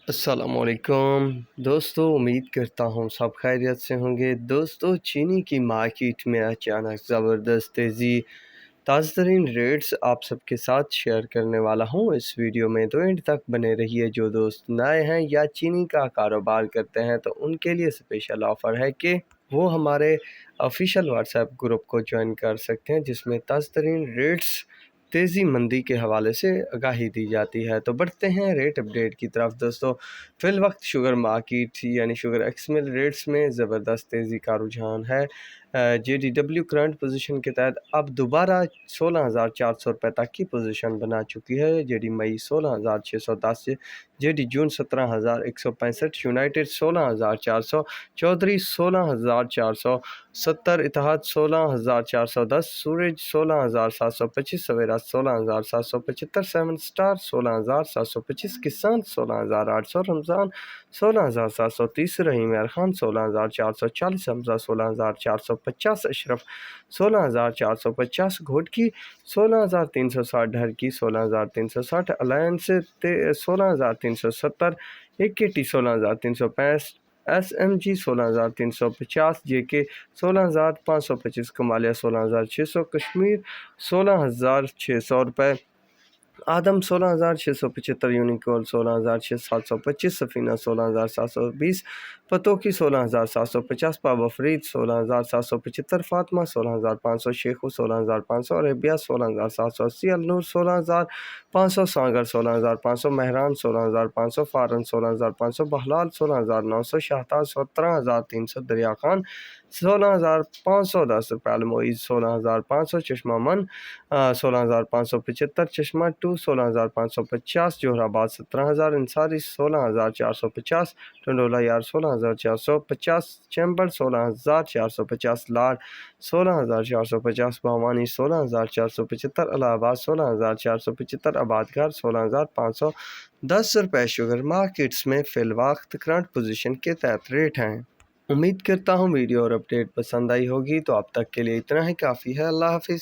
السلام علیکم دوستو، امید کرتا ہوں سب خیریت سے ہوں گے۔ دوستو، چینی کی مارکیٹ میں اچانک زبردست تیزی، تازہ ترین ریٹس آپ سب کے ساتھ شیئر کرنے والا ہوں اس ویڈیو میں، تو اینڈ تک بنے رہیے۔ جو دوست نئے ہیں یا چینی کا کاروبار کرتے ہیں تو ان کے لیے اسپیشل آفر ہے کہ وہ ہمارے آفیشیل واٹس ایپ گروپ کو جوائن کر سکتے ہیں، جس میں تازہ ترین ریٹس، تیزی مندی کے حوالے سے آگاہی دی جاتی ہے۔ تو بڑھتے ہیں ریٹ اپڈیٹ کی طرف۔ دوستو، فی الوقت شوگر مارکیٹ یعنی شوگر ایکسمل ریٹس میں زبردست تیزی کا رجحان ہے۔ J D W current position کے تحت اب دوبارہ 16,400 روپے تک کی پوزیشن بنا چکی ہے۔ جے ڈی مئی 16,610، جے ڈی جون 17,165، یونائٹڈ 16,400، چودھری 16,470، اتحاد 16,410، سورج 16,725، سویرا 16,775، سیون سٹار 16,725، کسان 16,800، رمضان 16,730، رحیم خان 16,440، حمزہ 16,450، اشرف 16,450، گھوٹکی 16,360، ڈھرکی 16,360، الائنس 16,370، ایکیٹی 16,365، S M G 16,350، J K 16,525، Kamalia 16,600، Kashmir 16,600 روپے، آدم 16,675، یونیکورن 16,725، سفینہ 16,720، پتوکی 16,750، بابا فرید 16,775، فاطمہ 16,500، شیخو 16,500، عربیہ 16,780، النور 16,500، سانگر 16,500، مہران 16,500، فارن 16,500، بہلال 16,900، شہتاز 17,300، دریا خان 16,510 روپے، المعیز 16,500، چشمہ من 16,575، چشمہ 2 16,550، جوہر آباد 17,000، انصاری 16,450، ٹنڈولا یار 16,450، چیمبر 16,450، لاڑ 16,450، بھوانی 16,475، الہ آباد 16,475، آباد گھر 16,510 روپے شوگر مارکیٹس میں فی الوقت کرنٹ پوزیشن کے تحت ریٹ ہیں۔ امید کرتا ہوں ویڈیو اور اپڈیٹ پسند آئی ہوگی، تو اب تک کے لیے اتنا ہی کافی ہے۔ اللہ حافظ۔